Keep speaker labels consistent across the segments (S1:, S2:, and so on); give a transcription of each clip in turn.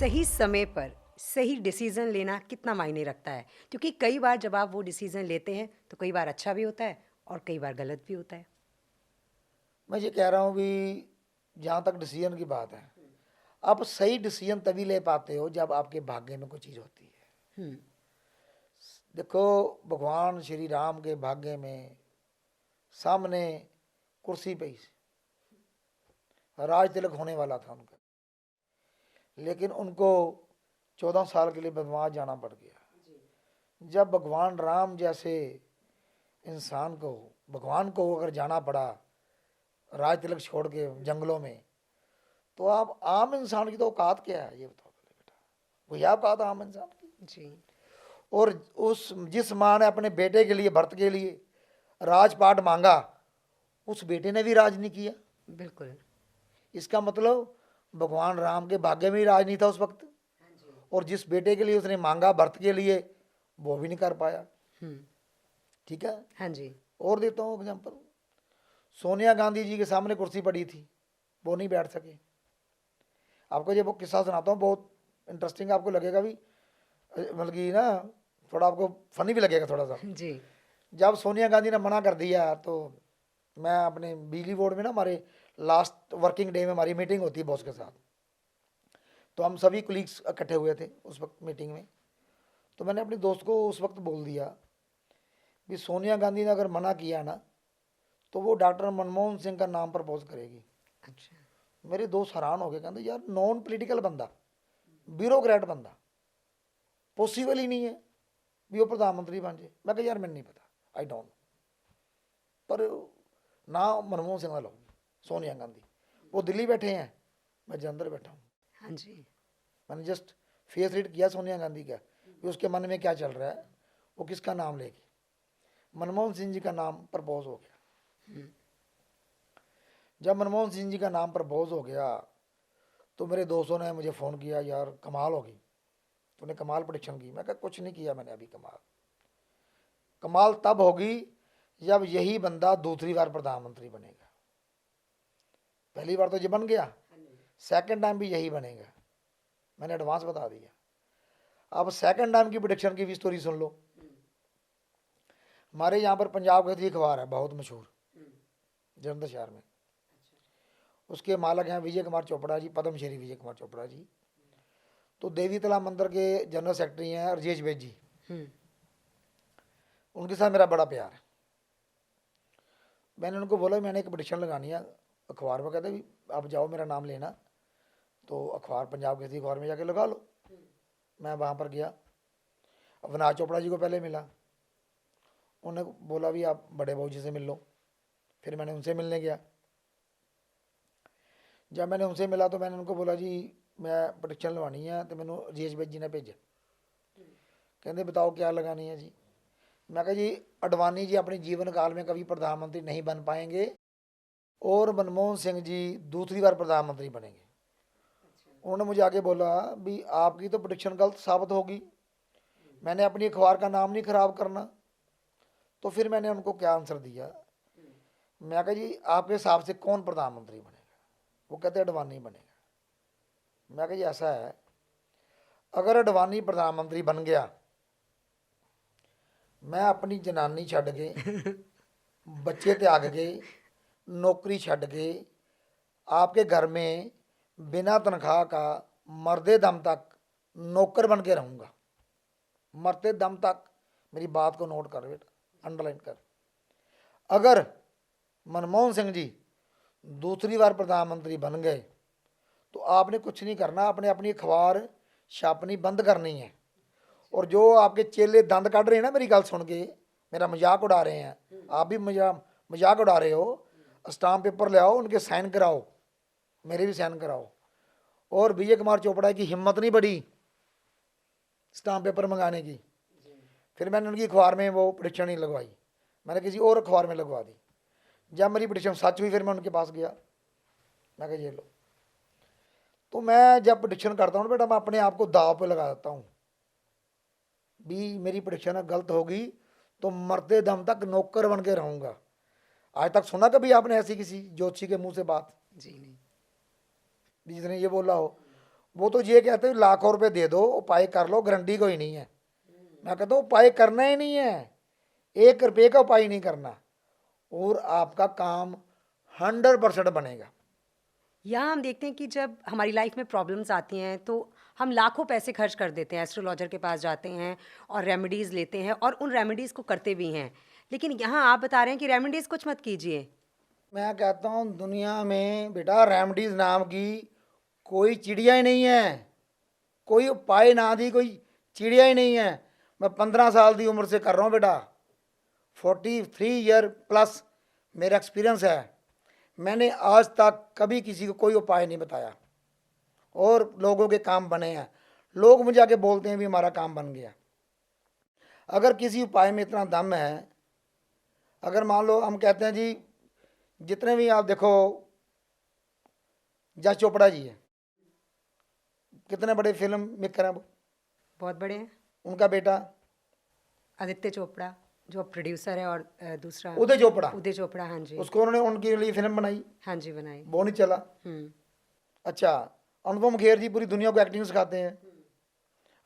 S1: सही समय पर सही डिसीज़न लेना कितना मायने रखता है? क्योंकि कई बार जब आप वो डिसीज़न लेते हैं, तो कई बार अच्छा भी होता है और कई बार गलत भी होता है।
S2: मैं ये कह रहा हूँ भी जहाँ तक डिसीजन की बात है, आप सही डिसीजन तभी ले पाते हो जब आपके भाग्य में कोई चीज़ होती है।
S1: हुँ,
S2: देखो, भगवान श्री राम के भाग्य में सामने कुर्सी पे ही राज तिलक होने वाला था उनका, लेकिन उनको 14 साल के लिए वनवास जाना पड़ गया। जब भगवान राम जैसे इंसान को, भगवान को अगर जाना पड़ा राज तिलक छोड़ के जंगलों में, तो आप आम इंसान की तो औकात क्या है, ये बताओ पहले बेटा। वही औकात आम इंसान की।
S1: जी,
S2: और उस जिस माँ ने अपने बेटे के लिए, भरत के लिए राजपाट मांगा, उस बेटे ने भी राज नहीं किया।
S1: बिल्कुल।
S2: इसका मतलब भगवान राम के भाग्य में ही राज नहीं था उस वक्त। और जिस बेटे के लिए उसने मांगा, भरत के लिए, वो भी नहीं कर पाया।
S1: हुँ,
S2: ठीक है।
S1: हाँ जी,
S2: और देता हूँ एग्जाम्पल, सोनिया गांधी जी के सामने कुर्सी पड़ी थी, वो नहीं बैठ सके। आपको ये वो किस्सा सुनाता हूँ, बहुत इंटरेस्टिंग आपको लगेगा भी, मतलब कि ना थोड़ा आपको फनी भी लगेगा थोड़ा सा।
S1: जी,
S2: जब सोनिया गांधी ने मना कर दिया, तो मैं अपने बिजली बोर्ड में ना, हमारे लास्ट वर्किंग डे में हमारी मीटिंग होती है बॉस के साथ, तो हम सभी कुलीग्स इकट्ठे हुए थे उस वक्त मीटिंग में। तो मैंने अपने दोस्त को उस वक्त बोल दिया कि सोनिया गांधी ने अगर मना किया ना, तो वो डॉक्टर मनमोहन सिंह का नाम प्रपोज करेगी।
S1: अच्छा,
S2: मेरे दोस्त हैरान हो गए, कहते यार नॉन पॉलिटिकल बंदा, ब्यूरोक्रेट बंदा, पॉसिबल ही नहीं है भी वो प्रधानमंत्री बन जाए। मैं कहा यार मैंने नहीं पता, आई डोंट नो, पर ना मनमोहन सिंह लो, सोनिया गांधी, वो दिल्ली बैठे हैं, मैं जलंधर बैठा हूँ।
S1: हाँ जी,
S2: मैंने जस्ट फेस रीड किया सोनिया गांधी का कि उसके मन में क्या चल रहा है, वो किसका नाम लेगी। मनमोहन सिंह जी का नाम प्रपोज हो गया।
S1: हुँ,
S2: जब मनमोहन सिंह जी का नाम प्रपोज हो गया, तो मेरे दोस्तों ने मुझे फ़ोन किया, यार कमाल होगी, तूने कमाल प्रोडिक्शन की। मैं कहा कुछ नहीं किया मैंने अभी कमाल। कमाल तब होगी जब यही बंदा दूसरी बार प्रधानमंत्री बनेगा। पहली बार तो ये बन गया, सेकंड टाइम भी यही बनेगा, मैंने एडवांस बता दिया। अब सेकंड टाइम की प्रोडिक्शन की भी स्टोरी सुन लो। हमारे यहाँ पर पंजाब गति अखबार है बहुत मशहूर, जलंधर शहर में। उसके मालक हैं विजय कुमार चोपड़ा जी, पद्मश्री विजय कुमार चोपड़ा जी। तो देवी तला मंदिर के जनरल सेक्रेटरी हैं राजेश बेद जी,
S1: हुँ,
S2: उनके साथ मेरा बड़ा प्यार है। मैंने उनको बोला मैंने एक प्रोडिक्शन लगानी है अखबार में। कहते भी आप जाओ मेरा नाम लेना, तो अखबार पंजाब गति अखबार में जाके लगा लो। मैं वहाँ पर गया, अविनाश चोपड़ा जी को पहले मिला, उन्होंने बोला भी आप बड़े भाऊ जी से मिल लो। फिर मैंने उनसे मिलने गया। जब मैंने उनसे मिला तो मैंने उनको बोला जी मैं प्रोडिक्शन लगवानी है, तो मैंने राजेश बेद जी ने भेजा। कहते बताओ क्या लगानी है जी। मैं कहा जी अडवाणी जी अपने जीवन काल में कभी प्रधानमंत्री नहीं बन पाएंगे, और मनमोहन सिंह जी दूसरी बार प्रधानमंत्री बनेंगे। उन्होंने मुझे आगे बोला भी आपकी तो प्रोडिक्शन गलत साबित होगी, मैंने अपनी अखबार का नाम नहीं खराब करना। तो फिर मैंने उनको क्या आंसर दिया, मैं कहा जी आपके हिसाब से कौन प्रधानमंत्री बनेगा। वो कहते अडवाणी बनेगा। मैं कहा जी ऐसा है, अगर अडवाणी प्रधानमंत्री बन गया, मैं अपनी जनानी छड़ के, बच्चे त्याग के, नौकरी छड़ के, आपके घर में बिना तनख्वाह का मरते दम तक नौकर बन के रहूँगा। मरते दम तक, मेरी बात को नोट कर बेटा, अंडरलाइन कर। अगर मनमोहन सिंह जी दूसरी बार प्रधानमंत्री बन गए, तो आपने कुछ नहीं करना, आपने अपनी अखबार छापनी बंद करनी है। और जो आपके चेले दंद काट रहे हैं ना मेरी गल सुन के, मेरा मजाक उड़ा रहे हैं, आप भी मजाक उड़ा रहे हो, स्टाम्प पेपर ले आओ, उनके साइन कराओ, मेरे भी साइन कराओ। और विजय कुमार चोपड़ा की हिम्मत नहीं बढ़ी स्टाम्प पेपर मंगाने की। फिर मैंने उनकी अखबार में वो प्रोडिक्शन नहीं लगवाई, मैंने किसी और अखबार में लगवा दी। जब मेरी प्रोडिक्शन सच हुई, फिर मैं उनके पास गया, मैं कहा ये लो। तो मैं जब प्रोडिक्शन करता हूँ बेटा, मैं अपने आप को दाव पे लगा देता हूँ भी मेरी प्रोडिक्शन गलत होगी तो मरते दम तक नौकर बन के रहूँगा। आज तक सुना कभी आपने ऐसी किसी ज्योतिषी के मुंह से बात
S1: जी नहीं।
S2: भी जिसने ये बोला हो? वो तो ये कहते हैं लाखों रुपए दे दो, उपाय कर लो, गारंटी कोई नहीं है। मैं कहता हूँ उपाय करना ही नहीं है, 1 रुपये का उपाय नहीं करना, और आपका काम 100% बनेगा।
S1: यहाँ हम देखते हैं कि जब हमारी लाइफ में प्रॉब्लम्स आती हैं तो हम लाखों पैसे खर्च कर देते हैं, एस्ट्रोलॉजर के पास जाते हैं और रेमेडीज़ लेते हैं और उन रेमेडीज़ को करते भी हैं। लेकिन यहाँ आप बता रहे हैं कि रेमेडीज़ कुछ मत कीजिए।
S2: मैं कहता हूँ दुनिया में बेटा रेमडीज नाम की कोई चिड़िया ही नहीं है, कोई उपाय ना दी कोई चिड़िया ही नहीं है। मैं 15 साल की उम्र से कर रहा हूँ बेटा, 43 ईयर प्लस मेरा एक्सपीरियंस है। मैंने आज तक कभी किसी को कोई उपाय नहीं बताया और लोगों के काम बने हैं। लोग मुझे आके बोलते हैं भी हमारा काम बन गया। अगर किसी उपाय में इतना दम है, अगर मान लो हम कहते हैं जी जितने भी आप देखो, जस चोपड़ा जी है, कितने बड़े फिल्म मेकर हैं वो,
S1: बहुत बड़े हैं।
S2: उनका बेटा
S1: आदित्य चोपड़ा जो अब प्रोड्यूसर है, और दूसरा
S2: उदय चोपड़ा,
S1: उदय चोपड़ा। हाँ जी,
S2: उसको उन्होंने उनके लिए फिल्म बनाई,
S1: हाँ जी, बनाई।
S2: वो नहीं चला। अच्छा, अनुपम खेर जी पूरी दुनिया को एक्टिंग सिखाते हैं,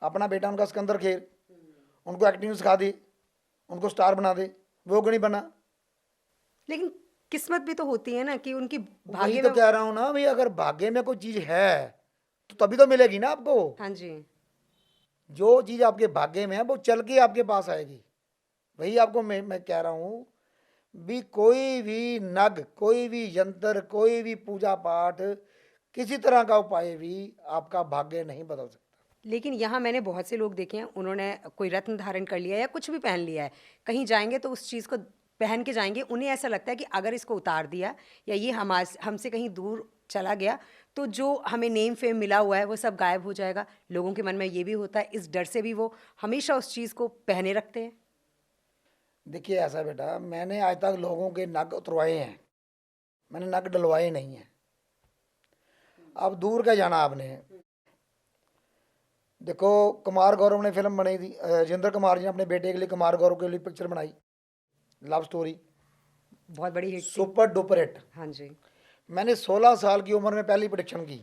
S2: अपना बेटा उनका सिकंदर खेर, उनको एक्टिंग सिखा दे, उनको स्टार बना दे, वो क्यों नहीं बना?
S1: लेकिन किस्मत भी तो होती है ना कि उनकी
S2: वही
S1: भाग्य
S2: तो
S1: में।
S2: कह रहा हूँ ना भाई, अगर भाग्य में कोई चीज़ है तो तभी तो मिलेगी ना आपको।
S1: हाँ जी,
S2: जो चीज़ आपके भाग्य में है वो चल के आपके पास आएगी। वही आपको मैं कह रहा हूँ भी, कोई भी नग, कोई भी यंत्र, कोई भी पूजा पाठ, किसी तरह का उपाय भी आपका भाग्य नहीं बदल सकता।
S1: लेकिन यहाँ मैंने बहुत से लोग देखे हैं, उन्होंने कोई रत्न धारण कर लिया है या कुछ भी पहन लिया है, कहीं जाएंगे तो उस चीज़ को पहन के जाएंगे, उन्हें ऐसा लगता है कि अगर इसको उतार दिया या ये हमसे कहीं दूर चला गया तो जो हमें नेम फेम मिला हुआ है वो सब गायब हो जाएगा। लोगों के मन में ये भी होता है, इस डर से भी वो हमेशा उस चीज़ को पहने रखते हैं।
S2: देखिए ऐसा बेटा, मैंने आज तक लोगों के नग उतरवाए हैं, मैंने नग डलवाए नहीं हैं। अब दूर का जाना आपने, देखो कुमार गौरव ने फिल्म बनाई थी, राजेंद्र कुमार जी ने अपने बेटे के लिए कुमार गौरव के लिए पिक्चर बनाई, लव स्टोरी,
S1: बहुत बड़ी हिट थी।
S2: Super duper hit.
S1: हाँ जी,
S2: मैंने 16 साल की उम्र में पहली प्रोडक्शन की।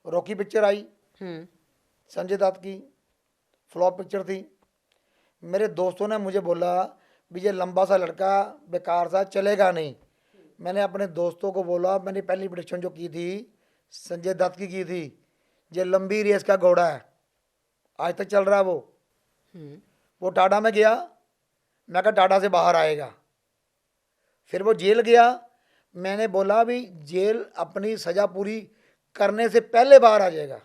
S2: रॉकी पिक्चर आई, संजय दत्त की, फ्लॉप पिक्चर थी। मेरे दोस्तों ने मुझे बोला भी ये लंबा सा लड़का बेकार सा चलेगा नहीं। मैंने अपने दोस्तों को बोला मैंने पहली प्रोडक्शन जो की थी संजय दत्त की थी, ये लंबी रेस का घोड़ा है, आज तक चल रहा है वो टाटा में गया, मैं कहा टाटा से बाहर आएगा। फिर वो जेल गया, मैंने बोला भी जेल अपनी सज़ा पूरी करने से पहले बाहर आ जाएगा,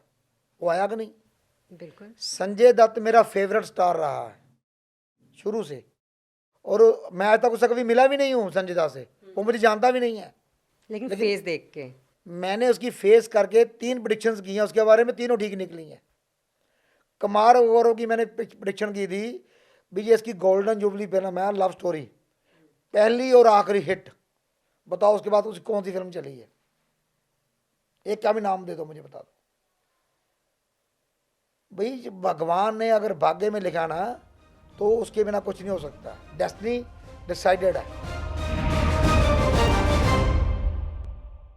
S2: वो आया कि नहीं?
S1: बिल्कुल।
S2: संजय दत्त मेरा फेवरेट स्टार रहा है शुरू से, और मैं आज तक उससे कभी मिला भी नहीं हूँ संजय दत्त से, वो मुझे जानता भी नहीं है।
S1: लेकिन फेस देख के
S2: मैंने उसकी फेस करके 3 प्रेडिक्शंस की हैं उसके बारे में, तीनों ठीक निकली हैं। कुमार गौरव की मैंने प्रेडिक्शन की थी भी ये इसकी गोल्डन जुबली फिल्म है लव स्टोरी, पहली और आखिरी हिट। बताओ उसके बाद उसकी कौन सी फिल्म चली है? एक का भी नाम दे दो मुझे, बता दो भाई। भगवान ने अगर भाग्य में लिखा ना तो उसके बिना कुछ नहीं हो सकता, डेस्टिनी डिसाइडेड है।